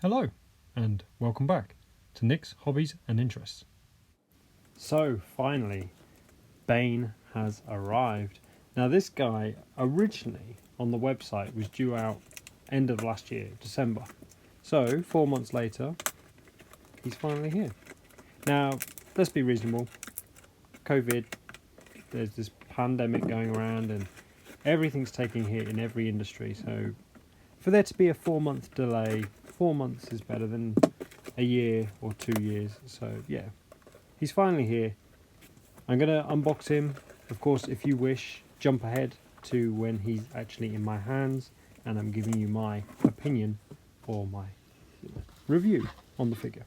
Hello, and welcome back to Nick's Hobbies and Interests. So, finally, Bane has arrived. Now, this guy originally on the website was due out end of last year, December. So, 4 months later, he's finally here. Now, let's be reasonable. COVID, there's this pandemic going around and everything's taking a hit in every industry. So, for there to be a 4-month delay, 4 months is better than a year or 2 years. So yeah, he's finally here. I'm going to unbox him. Of course, if you wish, jump ahead to when he's actually in my hands and I'm giving you my opinion or my review on the figure.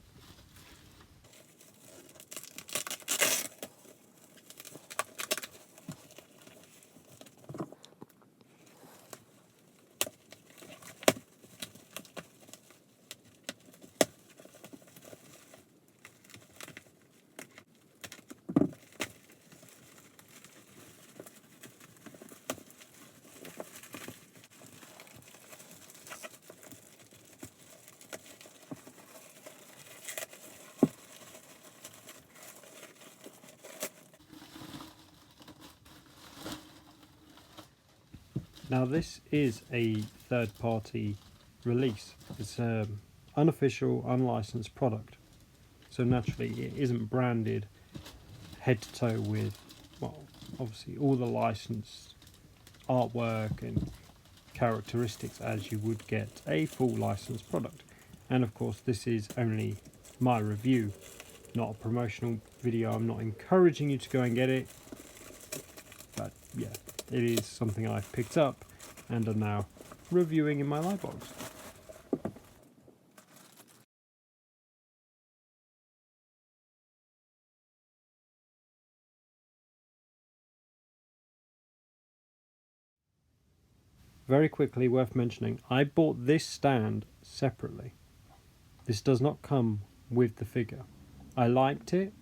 Now this is a third-party release. It's an unofficial, unlicensed product. So naturally it isn't branded head to toe with, well, obviously all the licensed artwork and characteristics as you would get a full licensed product. And of course this is only my review, not a promotional video. I'm not encouraging you to go and get it, but yeah, it is something I've picked up and am now reviewing in my light box. Very quickly, worth mentioning, I bought this stand separately. This does not come with the figure. I liked it,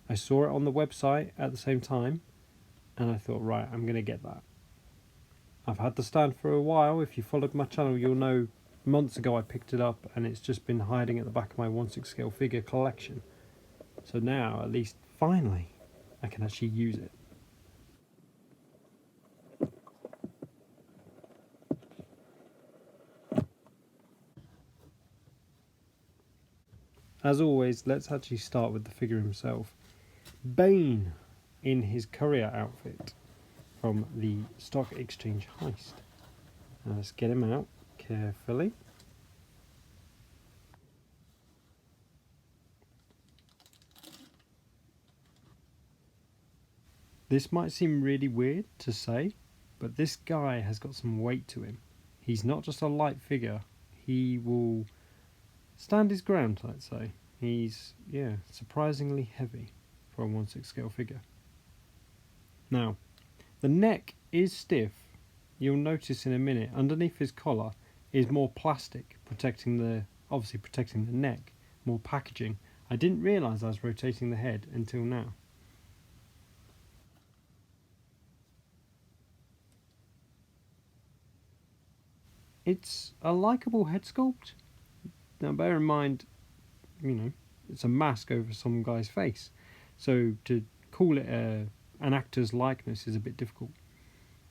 I saw it on the website at the same time, and I thought, right, I'm going to get that. I've had the stand for a while. If you followed my channel, you'll know months ago I picked it up and it's just been hiding at the back of my 1/6 scale figure collection. So now, at least, finally, I can actually use it. As always, let's actually start with the figure himself. Bane in his courier outfit from the Stock Exchange Heist. Now let's get him out carefully. This might seem really weird to say, but this guy has got some weight to him. He's not just a light figure. He will stand his ground, let's say. He's, yeah, surprisingly heavy for a 1/6 scale figure. Now, the neck is stiff. You'll notice in a minute, underneath his collar is more plastic, obviously protecting the neck, more packaging. I didn't realise I was rotating the head until now. It's a likeable head sculpt. Now bear in mind, it's a mask over some guy's face. So to call it an actor's likeness is a bit difficult.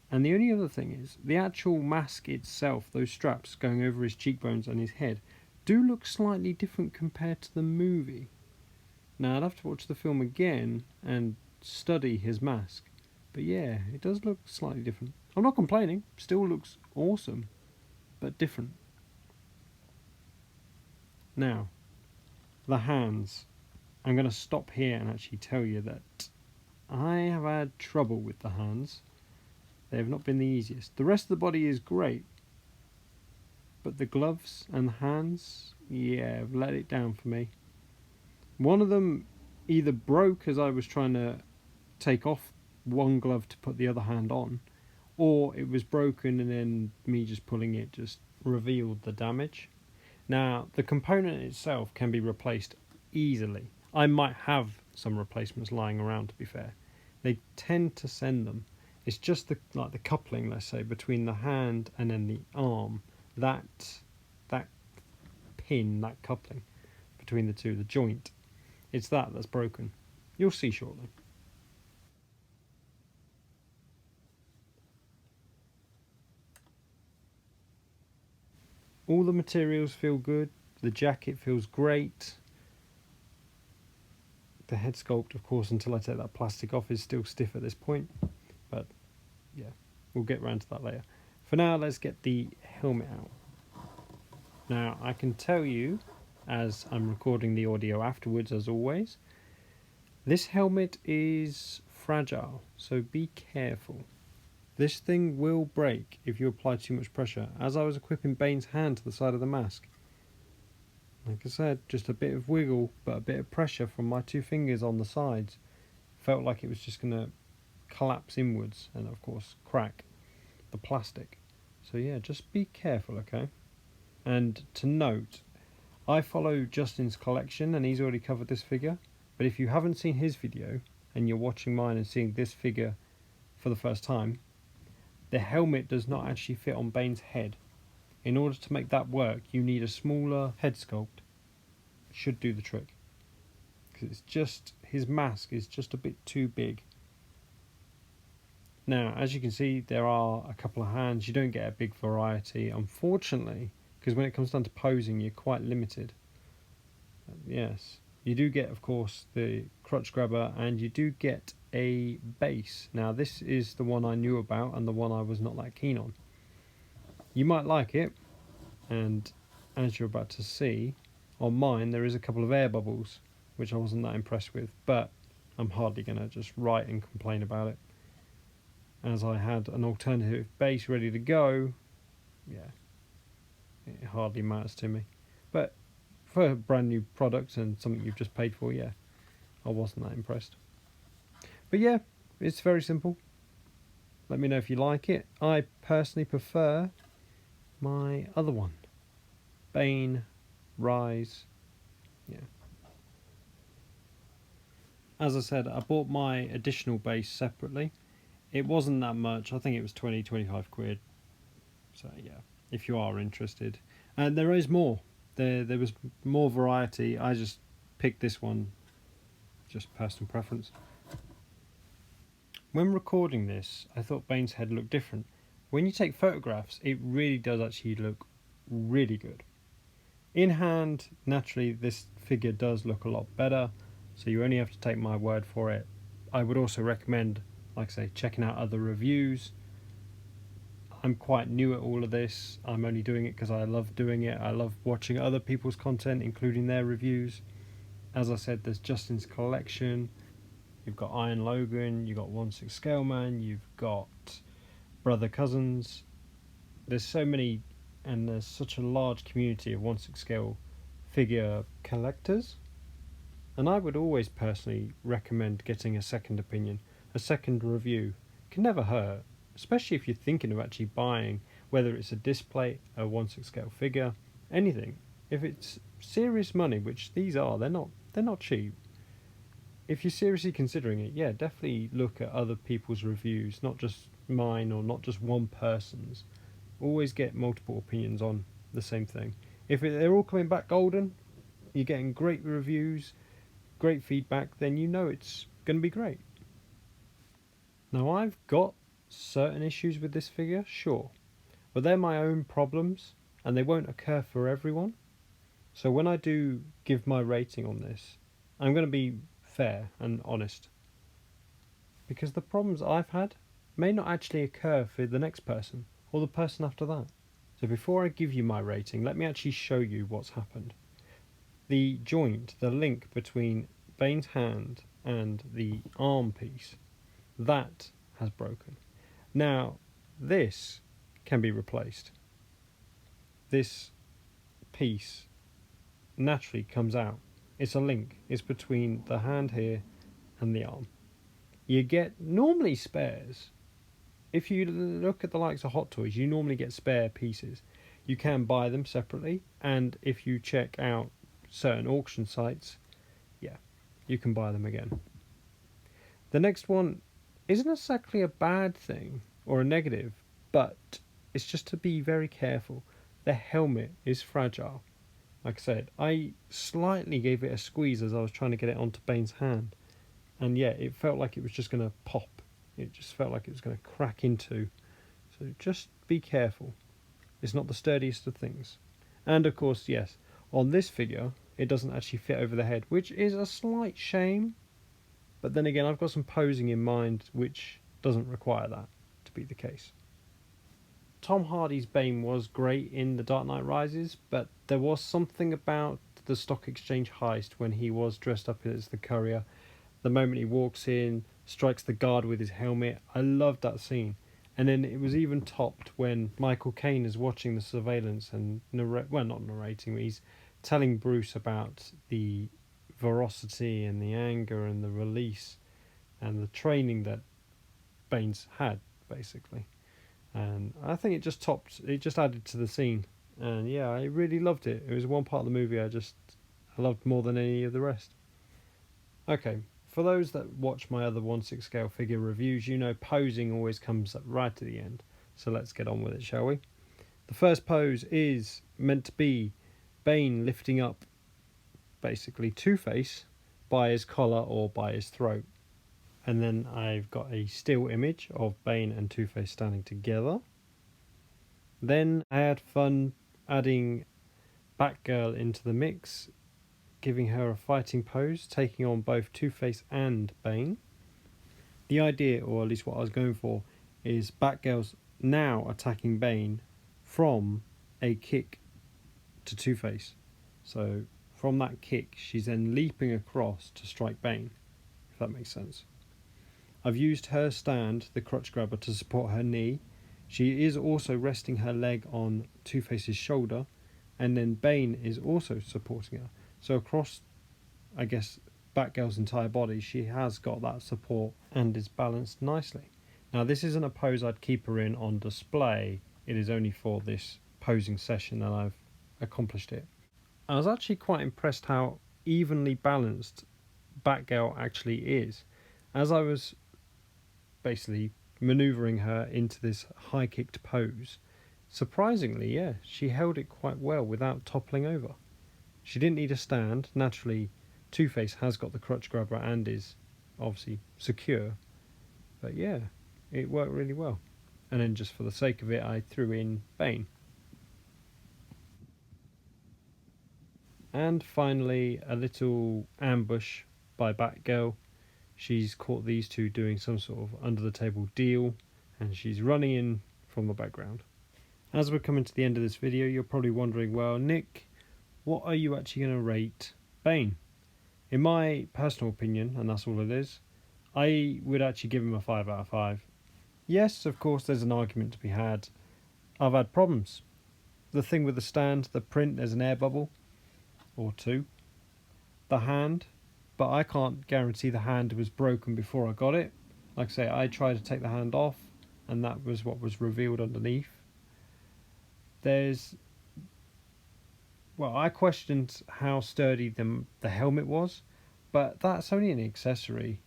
And the only other thing is, the actual mask itself, those straps going over his cheekbones and his head, do look slightly different compared to the movie. Now I'd have to watch the film again and study his mask. But yeah, it does look slightly different. I'm not complaining, still looks awesome, but different. Now, the hands. I'm going to stop here and actually tell you that I have had trouble with the hands. They have not been the easiest. The rest of the body is great, but the gloves and the hands, yeah, have let it down for me. One of them either broke as I was trying to take off one glove to put the other hand on, or it was broken and then me just pulling it just revealed the damage. Now, the component itself can be replaced easily. I might have some replacements lying around, to be fair. They tend to send them. It's just the coupling, let's say, between the hand and then the arm. That pin, that coupling between the two, the joint. It's that's broken. You'll see shortly. All the materials feel good. The jacket feels great. The head sculpt, of course, until I take that plastic off, is still stiff at this point. But yeah, we'll get around to that later. For now, let's get the helmet out. Now, I can tell you, as I'm recording the audio afterwards, as always, this helmet is fragile, so be careful. This thing will break if you apply too much pressure. As I was equipping Bane's hand to the side of the mask, like I said, just a bit of wiggle, but a bit of pressure from my two fingers on the sides felt like it was just going to collapse inwards and, of course, crack the plastic. So yeah, just be careful, okay? And to note, I follow Justin's collection and he's already covered this figure, but if you haven't seen his video and you're watching mine and seeing this figure for the first time, the helmet does not actually fit on Bane's head. In order to make that work, you need a smaller head sculpt. It should do the trick. Because it's just, his mask is just a bit too big. Now, as you can see, there are a couple of hands. You don't get a big variety, unfortunately, because when it comes down to posing, you're quite limited. Yes, you do get, of course, the crotch grabber, and you do get a base. Now, this is the one I knew about and the one I was not that keen on. You might like it, and as you're about to see, on mine there is a couple of air bubbles, which I wasn't that impressed with, but I'm hardly going to just write and complain about it. As I had an alternative base ready to go, yeah, it hardly matters to me. But for a brand new product and something you've just paid for, yeah, I wasn't that impressed. But yeah, it's very simple. Let me know if you like it. I personally prefer my other one, Bane Rise. Yeah. As I said, I bought my additional base separately. It wasn't that much. I think it was 20-25 quid. So yeah, if you are interested. And there is more. There was more variety. I just picked this one, just personal preference. When recording this, I thought Bane's head looked different. When you take photographs, it really does actually look really good. In hand, naturally, this figure does look a lot better, so you only have to take my word for it. I would also recommend, like I say, checking out other reviews. I'm quite new at all of this. I'm only doing it because I love doing it. I love watching other people's content, including their reviews. As I said, there's Justin's collection. You've got Iron Logan, you've got 1/6 Scale Man, you've got Brother Cousins. There's so many, and there's such a large community of 1/6 scale figure collectors. And I would always personally recommend getting a second opinion, a second review. It can never hurt, especially if you're thinking of actually buying, whether it's a display, a 1/6 scale figure, anything. If it's serious money, which these are, they're not cheap. If you're seriously considering it, yeah, definitely look at other people's reviews, not just mine or not just one person's. Always get multiple opinions on the same thing. If they're all coming back golden, you're getting great reviews, great feedback, then you know it's going to be great. Now, I've got certain issues with this figure, sure, but they're my own problems and they won't occur for everyone. So when I do give my rating on this, I'm going to be fair and honest, because the problems I've had may not actually occur for the next person or the person after that. So before I give you my rating, let me actually show you what's happened. The joint, the link between Bane's hand and the arm piece, that has broken. Now, this can be replaced. This piece naturally comes out. It's a link. It's between the hand here and the arm. You get normally spares. If you look at the likes of Hot Toys, you normally get spare pieces. You can buy them separately, and if you check out certain auction sites, yeah, you can buy them again. The next one isn't exactly a bad thing or a negative, but it's just to be very careful. The helmet is fragile. Like I said, I slightly gave it a squeeze as I was trying to get it onto Bane's hand. And yeah, it felt like it was just going to pop. It just felt like it was going to crack into. So just be careful. It's not the sturdiest of things. And of course, yes, on this figure, it doesn't actually fit over the head, which is a slight shame. But then again, I've got some posing in mind which doesn't require that to be the case. Tom Hardy's Bane was great in The Dark Knight Rises, but there was something about the Stock Exchange Heist when he was dressed up as the courier. The moment he walks in, strikes the guard with his helmet. I loved that scene. And then it was even topped when Michael Caine is watching the surveillance and not narrating, but he's telling Bruce about the ferocity and the anger and the release and the training that Bane's had, basically. And I think it just added to the scene. And yeah, I really loved it. It was one part of the movie I loved more than any of the rest. Okay, for those that watch my other 1/6 scale figure reviews, you know posing always comes up right at the end. So let's get on with it, shall we? The first pose is meant to be Bane lifting up, basically, Two-Face by his collar or by his throat. And then I've got a still image of Bane and Two-Face standing together. Then I had fun adding Batgirl into the mix, giving her a fighting pose, taking on both Two-Face and Bane. The idea, or at least what I was going for, is Batgirl's now attacking Bane from a kick to Two-Face. So from that kick, she's then leaping across to strike Bane, if that makes sense. I've used her stand, the crutch grabber, to support her knee. She is also resting her leg on Two-Face's shoulder, and then Bane is also supporting her. So across, I guess, Batgirl's entire body, she has got that support and is balanced nicely. Now, this isn't a pose I'd keep her in on display. It is only for this posing session that I've accomplished it. I was actually quite impressed how evenly balanced Batgirl actually is. As I was basically maneuvering her into this high-kicked pose, surprisingly, yeah, she held it quite well without toppling over. She didn't need a stand. Naturally, Two-Face has got the crutch grabber and is obviously secure. But yeah, it worked really well. And then just for the sake of it, I threw in Bane. And finally, a little ambush by Batgirl. She's caught these two doing some sort of under-the-table deal, and she's running in from the background. As we're coming to the end of this video, you're probably wondering, well, Nick, what are you actually going to rate Bane? In my personal opinion, and that's all it is, I would actually give him a 5 out of 5. Yes, of course, there's an argument to be had. I've had problems. The thing with the stand, the print, there's an air bubble or two. The hand, but I can't guarantee the hand was broken before I got it. Like I say, I tried to take the hand off, and that was what was revealed underneath. I questioned how sturdy the helmet was, but that's only an accessory.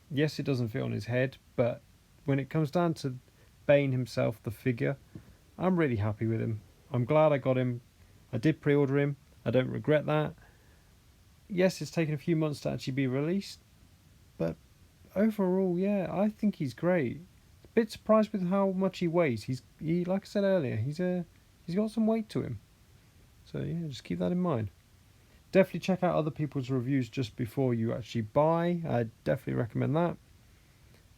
Yes, it doesn't fit on his head, but when it comes down to Bane himself, the figure, I'm really happy with him. I'm glad I got him. I did pre-order him. I don't regret that. Yes, it's taken a few months to actually be released, but overall, yeah, I think he's great. A bit surprised with how much he weighs. He like I said earlier, he's got some weight to him. So yeah, just keep that in mind. Definitely check out other people's reviews just before you actually buy. I definitely recommend that.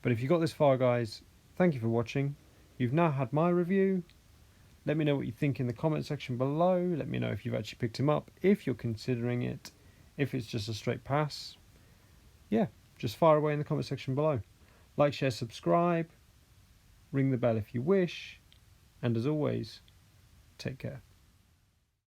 But if you got this far, guys, thank you for watching. You've now had my review. Let me know what you think in the comment section below. Let me know if you've actually picked him up, if you're considering it, if it's just a straight pass. Yeah, just fire away in the comment section below. Like, share, subscribe. Ring the bell if you wish. And as always, take care.